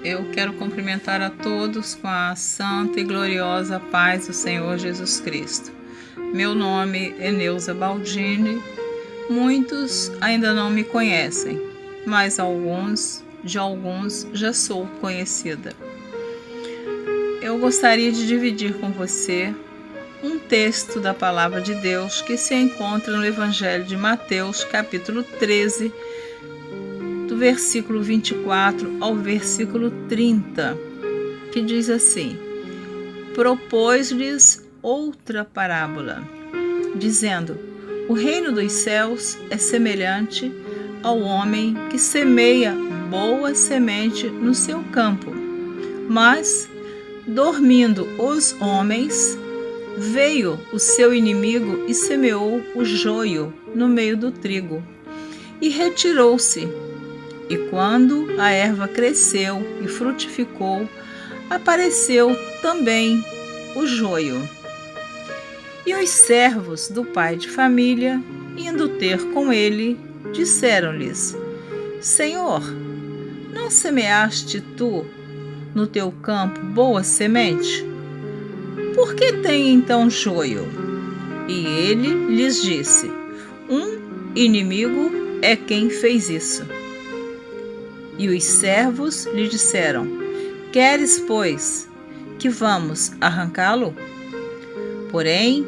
Eu quero cumprimentar a todos com a santa e gloriosa paz do Senhor Jesus Cristo. Meu nome é Neuza Baldini. Muitos ainda não me conhecem, mas de alguns já sou conhecida. Eu gostaria de dividir com você um texto da Palavra de Deus que se encontra no Evangelho de Mateus, capítulo 13, do versículo 24 ao versículo 30, que diz assim: Propôs-lhes outra parábola, dizendo: O reino dos céus é semelhante ao homem que semeia boa semente no seu campo. Mas, dormindo os homens, veio o seu inimigo e semeou o joio no meio do trigo, e retirou-se. E quando a erva cresceu e frutificou, apareceu também o joio. E os servos do pai de família, indo ter com ele, disseram-lhes: Senhor, não semeaste tu no teu campo boa semente? Por que tem então joio? E ele lhes disse: Um inimigo é quem fez isso. E os servos lhe disseram: Queres, pois, que vamos arrancá-lo? Porém,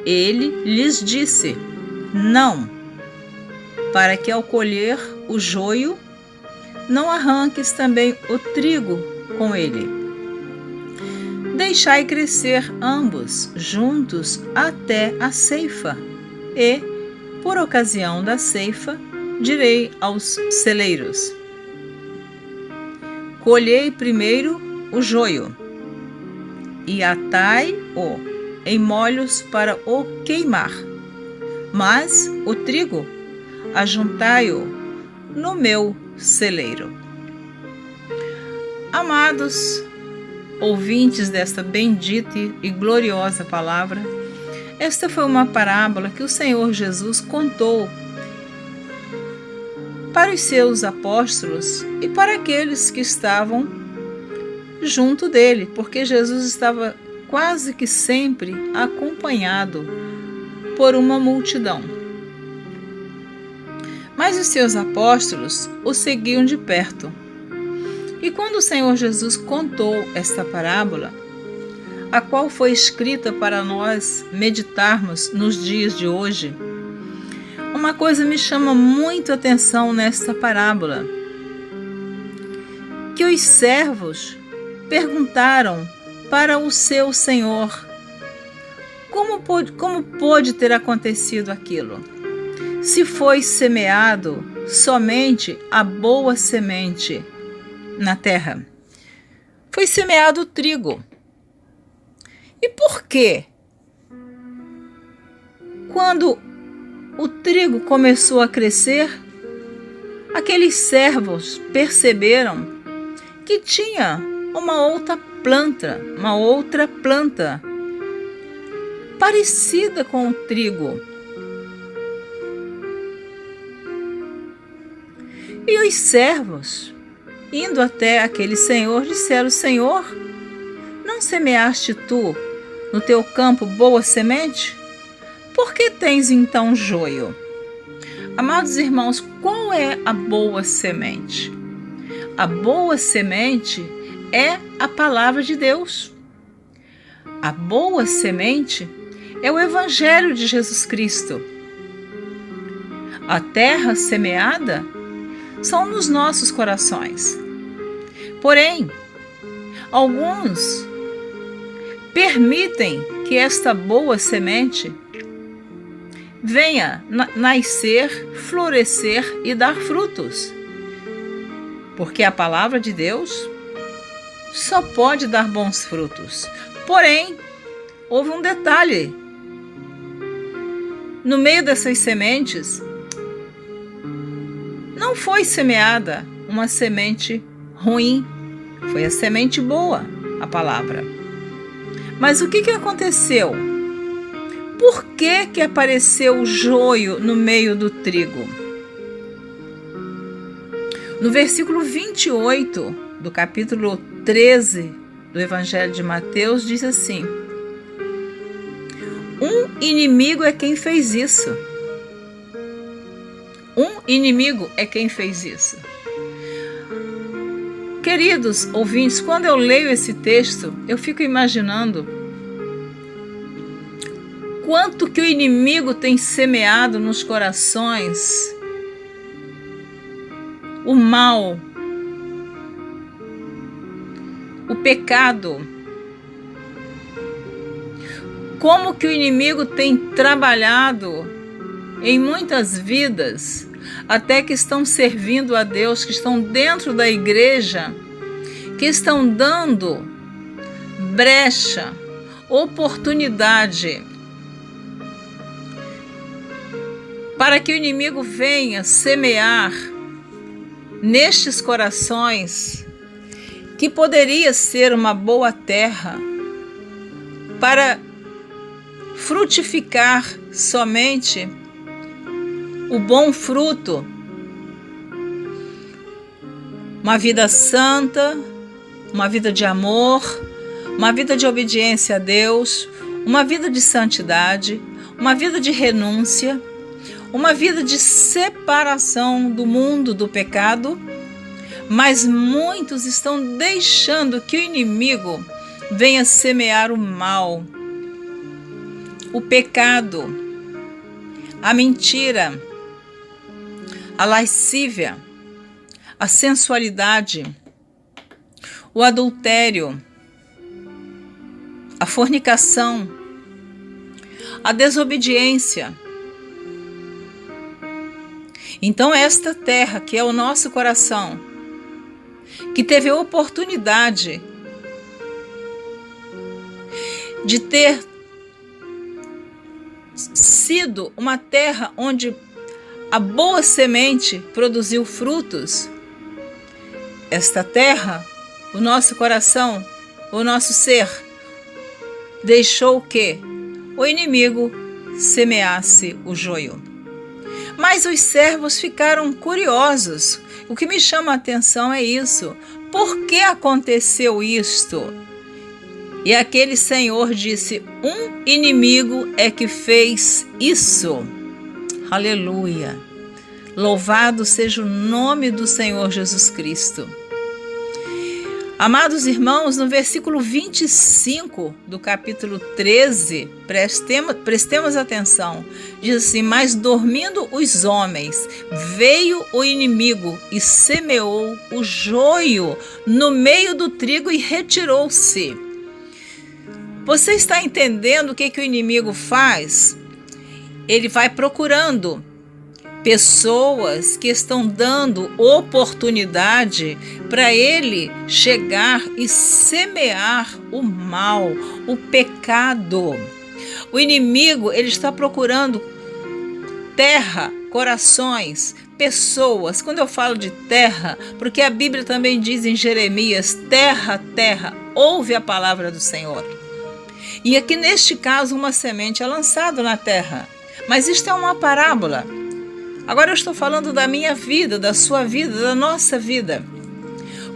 ele lhes disse: Não, para que ao colher o joio, não arranques também o trigo com ele. Deixai crescer ambos juntos até a ceifa, e, por ocasião da ceifa, direi aos celeiros: Colhei primeiro o joio, e atai-o em molhos para o queimar, mas o trigo ajuntai-o no meu celeiro. Amados ouvintes desta bendita e gloriosa palavra, esta foi uma parábola que o Senhor Jesus contou para os seus apóstolos e para aqueles que estavam junto dele, porque Jesus estava quase que sempre acompanhado por uma multidão. Mas os seus apóstolos o seguiam de perto. E quando o Senhor Jesus contou esta parábola, a qual foi escrita para nós meditarmos nos dias de hoje, uma coisa me chama muito a atenção nesta parábola, que os servos perguntaram para o seu senhor como pôde ter acontecido aquilo, se foi semeado somente a boa semente na terra. Foi semeado o trigo. E por quê? Quando o trigo começou a crescer, aqueles servos perceberam que tinha uma outra planta parecida com o trigo. E os servos, indo até aquele senhor, disseram: Senhor, não semeaste tu no teu campo boa semente? Por que tens então joio? Amados irmãos, qual é a boa semente? A boa semente é a palavra de Deus. A boa semente é o Evangelho de Jesus Cristo. A terra semeada são nos nossos corações. Porém, alguns permitem que esta boa semente venha nascer, florescer e dar frutos. Porque a palavra de Deus só pode dar bons frutos. Porém, houve um detalhe. No meio dessas sementes, não foi semeada uma semente ruim, foi a semente boa, a palavra. Mas o que aconteceu? Por que apareceu o joio no meio do trigo? No versículo 28, do capítulo 13 do Evangelho de Mateus diz assim: um inimigo é quem fez isso. Um inimigo é quem fez isso. Queridos ouvintes, quando eu leio esse texto, eu fico imaginando quanto que o inimigo tem semeado nos corações o mal, o pecado. Como que o inimigo tem trabalhado em muitas vidas, até que estão servindo a Deus, que estão dentro da igreja, que estão dando brecha, oportunidade para que o inimigo venha semear nestes corações que poderia ser uma boa terra para frutificar somente o bom fruto, uma vida santa, uma vida de amor, uma vida de obediência a Deus, uma vida de santidade, uma vida de renúncia, uma vida de separação do mundo do pecado, mas muitos estão deixando que o inimigo venha semear o mal, o pecado, a mentira, a lascívia, a sensualidade, o adultério, a fornicação, a desobediência. Então esta terra, que é o nosso coração, que teve a oportunidade de ter sido uma terra onde a boa semente produziu frutos, esta terra, o nosso coração, o nosso ser, deixou que o inimigo semeasse o joio. Mas os servos ficaram curiosos. O que me chama a atenção é isso. Por que aconteceu isto? E aquele senhor disse: um inimigo é que fez isso. Aleluia! Louvado seja o nome do Senhor Jesus Cristo. Amados irmãos, no versículo 25 do capítulo 13, prestemos atenção, diz assim: mas dormindo os homens, veio o inimigo e semeou o joio no meio do trigo e retirou-se. Você está entendendo o que o inimigo faz? Ele vai procurando pessoas que estão dando oportunidade para ele chegar e semear o mal, o pecado. O inimigo, ele está procurando terra, corações, pessoas. Quando eu falo de terra, porque a Bíblia também diz em Jeremias: terra, terra, ouve a palavra do Senhor. E aqui neste caso uma semente é lançada na terra. Mas isto é uma parábola. Agora eu estou falando da minha vida, da sua vida, da nossa vida.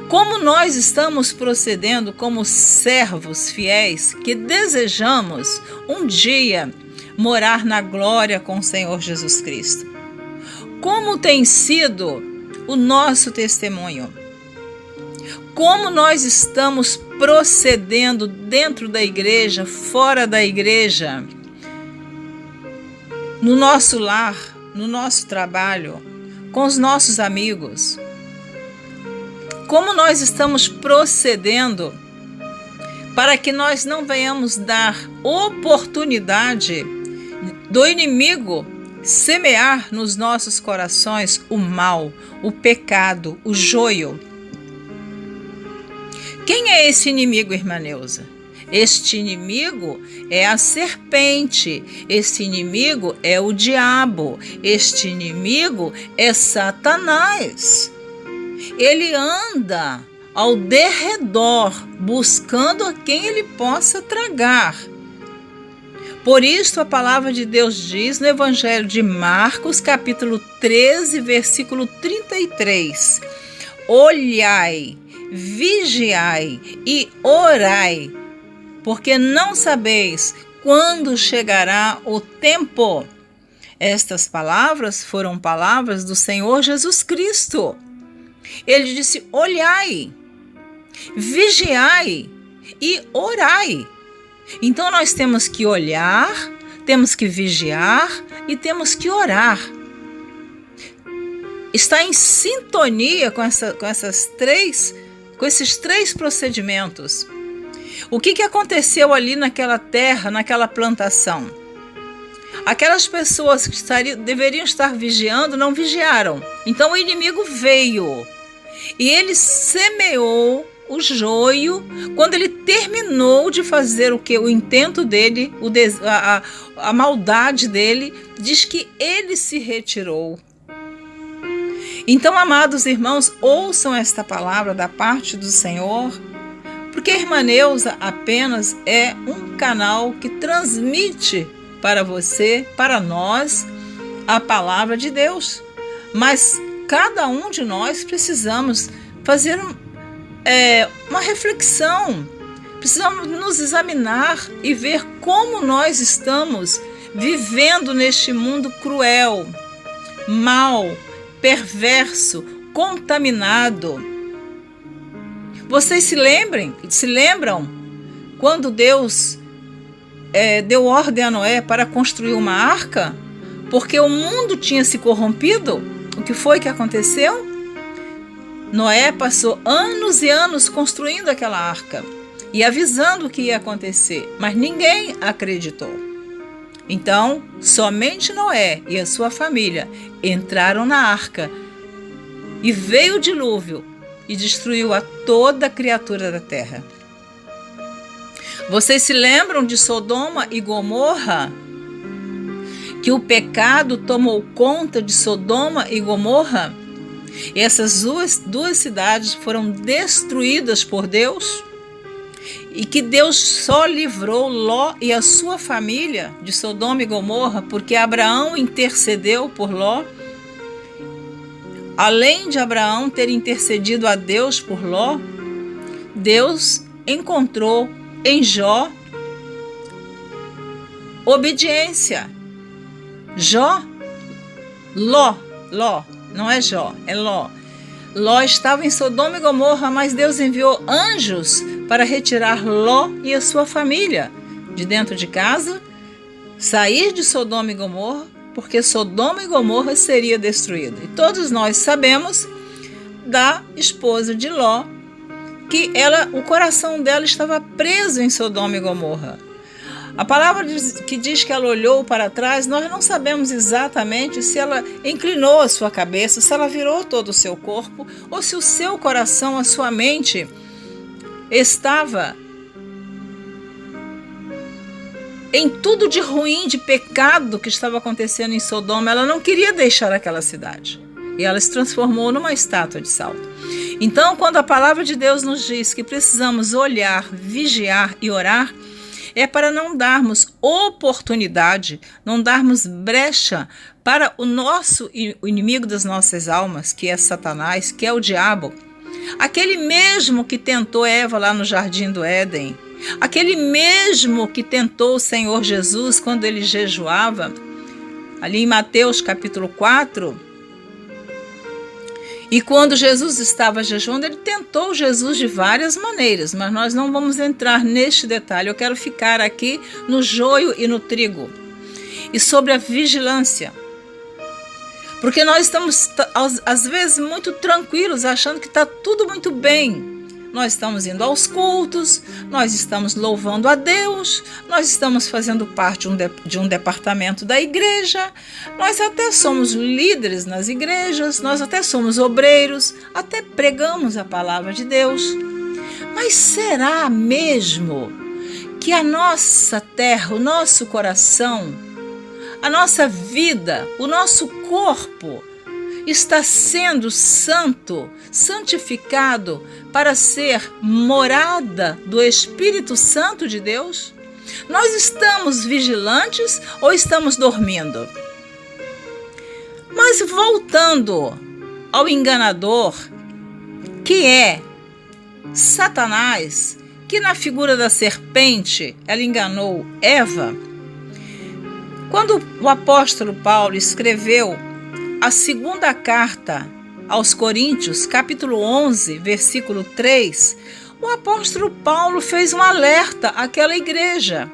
Como nós estamos procedendo como servos fiéis que desejamos um dia morar na glória com o Senhor Jesus Cristo? Como tem sido o nosso testemunho? Como nós estamos procedendo dentro da igreja, fora da igreja, no nosso lar, no nosso trabalho, com os nossos amigos? Como nós estamos procedendo para que nós não venhamos dar oportunidade do inimigo semear nos nossos corações o mal, o pecado, o joio? Quem é esse inimigo, irmã Neuza? Este inimigo é a serpente, este inimigo é o diabo, este inimigo é Satanás. Ele anda ao derredor, buscando a quem ele possa tragar. Por isso a palavra de Deus diz no Evangelho de Marcos, capítulo 13, versículo 33: olhai, vigiai e orai, porque não sabeis quando chegará o tempo. Estas palavras foram palavras do Senhor Jesus Cristo. Ele disse: olhai, vigiai e orai. Então nós temos que olhar, temos que vigiar e temos que orar. Está em sintonia com esses três procedimentos. O que aconteceu ali naquela terra, naquela plantação? Aquelas pessoas que deveriam estar vigiando, não vigiaram. Então o inimigo veio e ele semeou o joio. Quando ele terminou de fazer o intento dele, a maldade dele, diz que ele se retirou. Então, amados irmãos, ouçam esta palavra da parte do Senhor, porque a irmã Neuza apenas é um canal que transmite para você, para nós, a palavra de Deus. Mas cada um de nós precisamos fazer uma reflexão, precisamos nos examinar e ver como nós estamos vivendo neste mundo cruel, mau, perverso, contaminado. Vocês se lembram quando Deus deu ordem a Noé para construir uma arca? Porque o mundo tinha se corrompido. O que foi que aconteceu? Noé passou anos e anos construindo aquela arca e avisando o que ia acontecer, mas ninguém acreditou. Então, somente Noé e a sua família entraram na arca e veio o dilúvio e destruiu a toda criatura da terra. Vocês se lembram de Sodoma e Gomorra? Que o pecado tomou conta de Sodoma e Gomorra? E essas duas cidades foram destruídas por Deus? E que Deus só livrou Ló e a sua família de Sodoma e Gomorra porque Abraão intercedeu por Ló? Além de Abraão ter intercedido a Deus por Ló, Deus encontrou em Jó obediência. Ló, não é Jó, é Ló. Ló estava em Sodoma e Gomorra, mas Deus enviou anjos para retirar Ló e a sua família de dentro de casa, sair de Sodoma e Gomorra, porque Sodoma e Gomorra seria destruída. E todos nós sabemos da esposa de Ló, que o coração dela estava preso em Sodoma e Gomorra. A palavra que diz que ela olhou para trás, nós não sabemos exatamente se ela inclinou a sua cabeça, se ela virou todo o seu corpo, ou se o seu coração, a sua mente, estava em tudo de ruim, de pecado que estava acontecendo em Sodoma. Ela não queria deixar aquela cidade. E ela se transformou numa estátua de sal. Então, quando a palavra de Deus nos diz que precisamos olhar, vigiar e orar, é para não darmos oportunidade, não darmos brecha para o inimigo das nossas almas, que é Satanás, que é o diabo. Aquele mesmo que tentou Eva lá no Jardim do Éden, aquele mesmo que tentou o Senhor Jesus quando ele jejuava, ali em Mateus capítulo 4, e quando Jesus estava jejuando, ele tentou Jesus de várias maneiras, mas nós não vamos entrar neste detalhe. Eu quero ficar aqui no joio e no trigo e sobre a vigilância. Porque nós estamos, às vezes, muito tranquilos, achando que está tudo muito bem. Nós estamos indo aos cultos, nós estamos louvando a Deus, nós estamos fazendo parte de um departamento da igreja, nós até somos líderes nas igrejas, nós até somos obreiros, até pregamos a palavra de Deus. Mas será mesmo que a nossa terra, o nosso coração, a nossa vida, o nosso corpo está sendo santificado para ser morada do Espírito Santo de Deus? Nós estamos vigilantes ou estamos dormindo? Mas voltando ao enganador, que é Satanás, que na figura da serpente, ela enganou Eva. Quando o apóstolo Paulo escreveu a segunda carta aos Coríntios, capítulo 11, versículo 3, o apóstolo Paulo fez um alerta àquela igreja.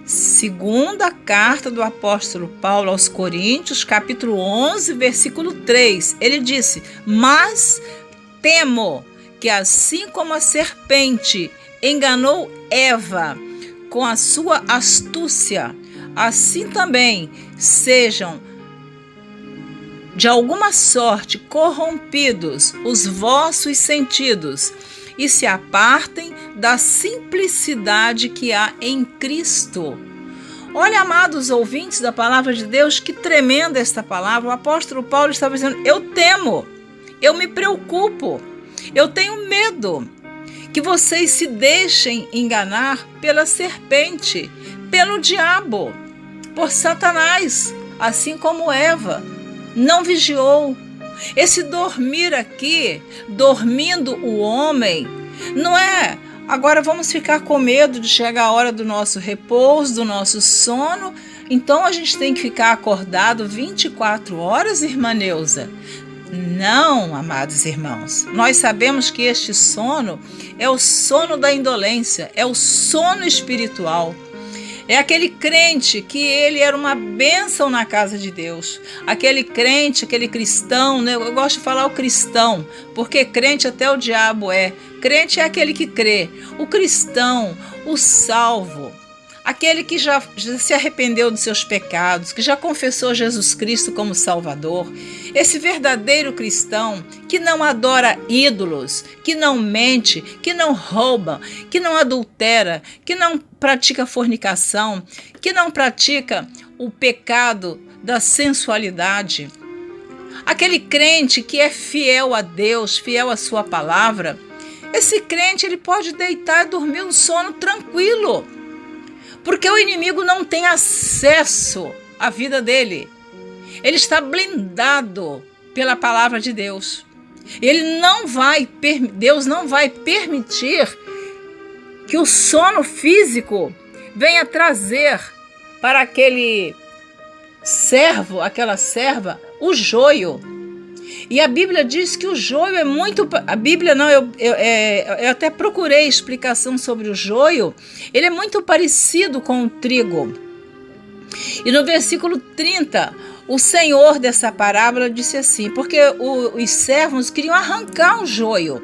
Segunda carta do apóstolo Paulo aos Coríntios, capítulo 11, versículo 3, ele disse: mas temo que assim como a serpente enganou Eva com a sua astúcia, assim também sejam de alguma sorte corrompidos os vossos sentidos e se apartem da simplicidade que há em Cristo. Olha, amados ouvintes da palavra de Deus, que tremenda esta palavra. O apóstolo Paulo estava dizendo: eu temo, eu me preocupo, eu tenho medo que vocês se deixem enganar pela serpente, pelo diabo, por Satanás, assim como Eva não vigiou. Esse dormir aqui, dormindo o homem, não é agora vamos ficar com medo de chegar a hora do nosso repouso, do nosso sono, então a gente tem que ficar acordado 24 horas, irmã Neuza? Não, amados irmãos, nós sabemos que este sono é o sono da indolência, é o sono espiritual. É aquele crente que ele era uma bênção na casa de Deus. Aquele crente, aquele cristão, né? Eu gosto de falar o cristão, porque crente até o diabo é. Crente é aquele que crê. O cristão, o salvo, aquele que já se arrependeu dos seus pecados, que já confessou Jesus Cristo como Salvador. Esse verdadeiro cristão que não adora ídolos, que não mente, que não rouba, que não adultera, que não pratica fornicação, que não pratica o pecado da sensualidade. Aquele crente que é fiel a Deus, fiel à sua palavra, esse crente ele pode deitar e dormir um sono tranquilo, porque o inimigo não tem acesso à vida dele. Ele está blindado pela palavra de Deus. Deus não vai permitir que o sono físico venha trazer para aquele servo, aquela serva, o joio. E a Bíblia diz que o joio é muito... A Bíblia não, eu até procurei explicação sobre o joio. Ele é muito parecido com o trigo. E no versículo 30, o Senhor dessa parábola disse assim, porque os servos queriam arrancar o joio.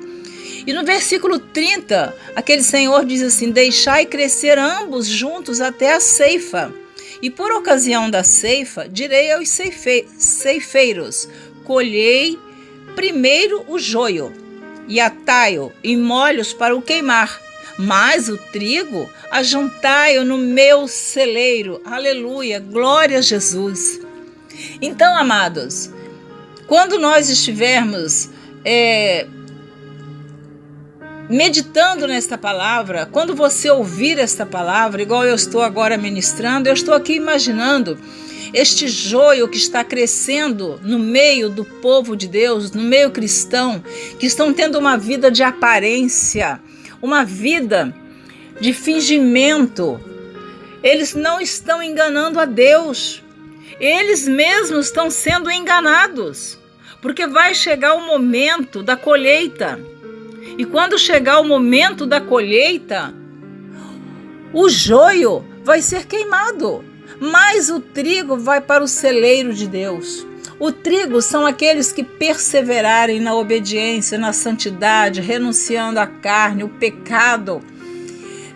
E no versículo 30, aquele Senhor diz assim: deixai crescer ambos juntos até a ceifa. E por ocasião da ceifa, direi aos ceifeiros: colhei primeiro o joio e atai-o em molhos para o queimar, mas o trigo ajuntai-o no meu celeiro. Aleluia, glória a Jesus. Então, amados, quando nós estivermos meditando nesta palavra, quando você ouvir esta palavra, igual eu estou agora ministrando, eu estou aqui imaginando este joio que está crescendo no meio do povo de Deus, no meio cristão, que estão tendo uma vida de aparência, uma vida de fingimento. Eles não estão enganando a Deus, eles mesmos estão sendo enganados, porque vai chegar o momento da colheita. E quando chegar o momento da colheita, o joio vai ser queimado, mas o trigo vai para o celeiro de Deus. O trigo são aqueles que perseverarem na obediência, na santidade, renunciando à carne, o pecado,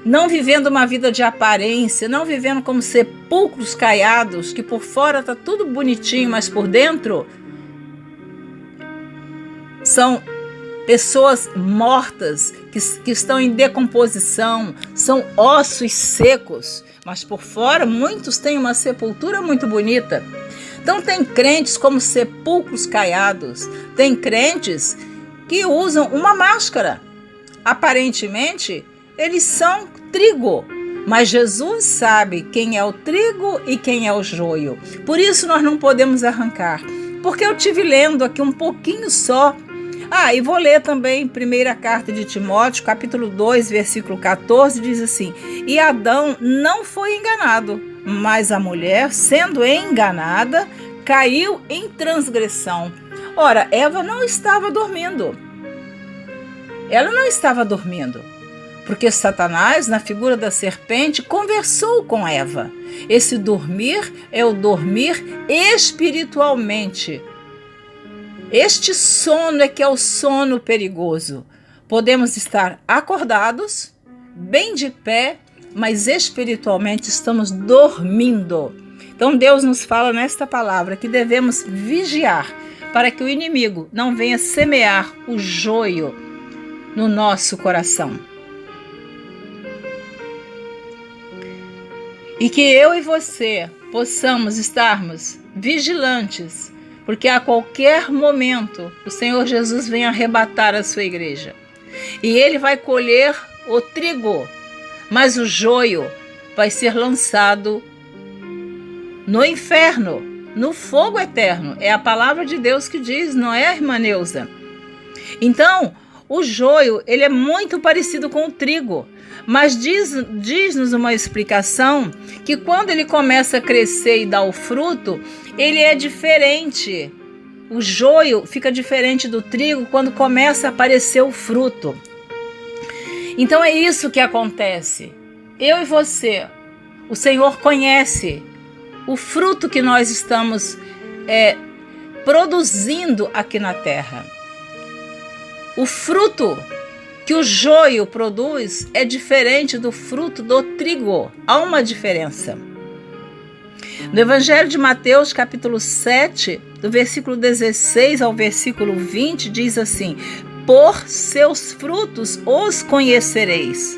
não vivendo uma vida de aparência, não vivendo como sepulcros caiados, que por fora está tudo bonitinho, mas por dentro são pessoas mortas, que estão em decomposição, são ossos secos, mas por fora muitos têm uma sepultura muito bonita. Então tem crentes como sepulcros caiados, tem crentes que usam uma máscara. Aparentemente, eles são trigo, mas Jesus sabe quem é o trigo e quem é o joio. Por isso nós não podemos arrancar, porque eu tive lendo aqui um pouquinho só E vou ler também primeira carta de Timóteo, capítulo 2, versículo 14, diz assim: E Adão não foi enganado, mas a mulher, sendo enganada, caiu em transgressão. Ora, Eva não estava dormindo. Ela não estava dormindo, porque Satanás, na figura da serpente, conversou com Eva. Esse dormir é o dormir espiritualmente. Este sono é que é o sono perigoso. Podemos estar acordados, bem de pé, mas espiritualmente estamos dormindo. Então Deus nos fala nesta palavra que devemos vigiar para que o inimigo não venha semear o joio no nosso coração. E que eu e você possamos estarmos vigilantes, porque a qualquer momento o Senhor Jesus vem arrebatar a sua igreja. E ele vai colher o trigo, mas o joio vai ser lançado no inferno, no fogo eterno. É a palavra de Deus que diz, não é, irmã Neuza? Então, o joio, ele é muito parecido com o trigo, mas diz-nos uma explicação que quando ele começa a crescer e dar o fruto, ele é diferente. O joio fica diferente do trigo quando começa a aparecer o fruto. Então é isso que acontece. Eu e você, o Senhor conhece o fruto que nós estamos produzindo aqui na terra. O fruto que o joio produz é diferente do fruto do trigo. Há uma diferença. No Evangelho de Mateus, capítulo 7, do versículo 16 ao versículo 20, diz assim: Por seus frutos os conhecereis.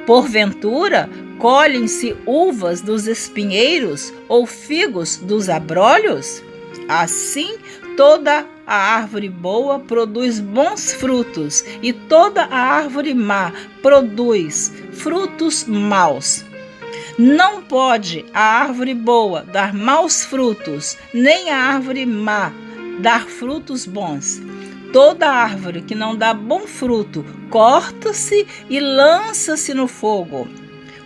Porventura, colhem-se uvas dos espinheiros ou figos dos abrolhos? Assim, toda a árvore boa produz bons frutos, e toda a árvore má produz frutos maus. Não pode a árvore boa dar maus frutos, nem a árvore má dar frutos bons. Toda árvore que não dá bom fruto, corta-se e lança-se no fogo.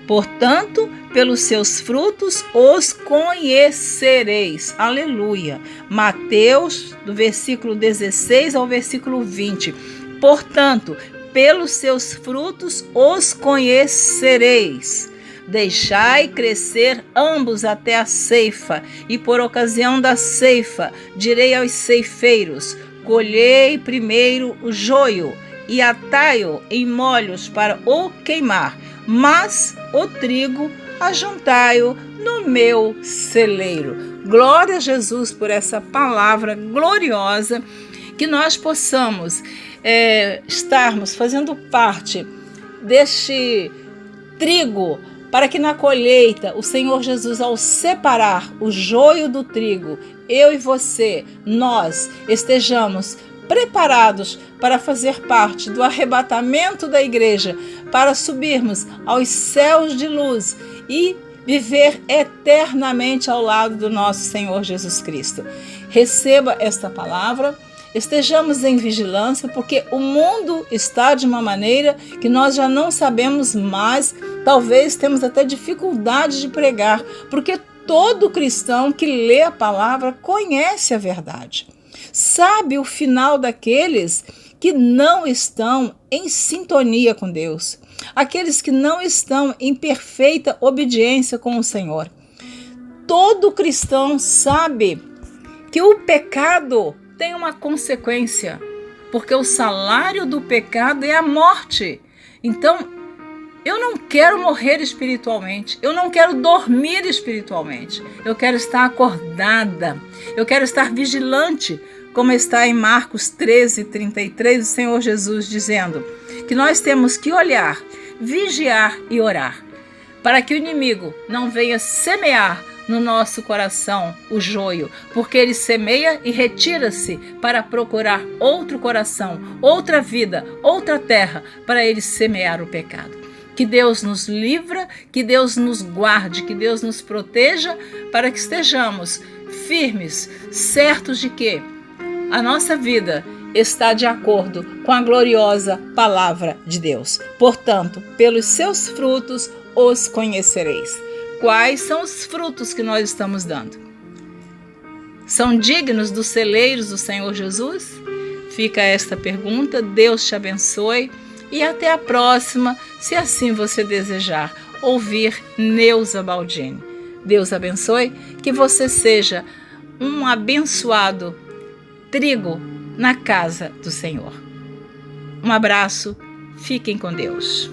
Portanto, pelos seus frutos os conhecereis. Aleluia. Mateus, do versículo 16 ao versículo 20. Portanto, pelos seus frutos os conhecereis. Deixai crescer ambos até a ceifa, e por ocasião da ceifa direi aos ceifeiros: colhei primeiro o joio e atai-o em molhos para o queimar, mas o trigo ajuntai-o no meu celeiro. Glória a Jesus por essa palavra gloriosa, que nós possamos estarmos fazendo parte deste trigo, para que na colheita o Senhor Jesus, ao separar o joio do trigo, eu e você, nós estejamos preparados para fazer parte do arrebatamento da igreja, para subirmos aos céus de luz e viver eternamente ao lado do nosso Senhor Jesus Cristo. Receba esta palavra, estejamos em vigilância, porque o mundo está de uma maneira que nós já não sabemos mais, talvez temos até dificuldade de pregar, porque todo cristão que lê a palavra conhece a verdade. Sabe o final daqueles que não estão em sintonia com Deus, aqueles que não estão em perfeita obediência com o Senhor. Todo cristão sabe que o pecado tem uma consequência, porque o salário do pecado é a morte. Então, eu não quero morrer espiritualmente, eu não quero dormir espiritualmente, eu quero estar acordada, eu quero estar vigilante, como está em Marcos 13:33, o Senhor Jesus dizendo que nós temos que olhar, vigiar e orar, para que o inimigo não venha semear no nosso coração o joio, porque ele semeia e retira-se para procurar outro coração, outra vida, outra terra, para ele semear o pecado. Que Deus nos livra, que Deus nos guarde, que Deus nos proteja, para que estejamos firmes, certos de que a nossa vida está de acordo com a gloriosa palavra de Deus. Portanto, pelos seus frutos os conhecereis. Quais são os frutos que nós estamos dando? São dignos dos celeiros do Senhor Jesus? Fica esta pergunta. Deus te abençoe e até a próxima, se assim você desejar ouvir Neuza Baldini. Deus abençoe, que você seja um abençoado trigo na casa do Senhor. Um abraço, fiquem com Deus.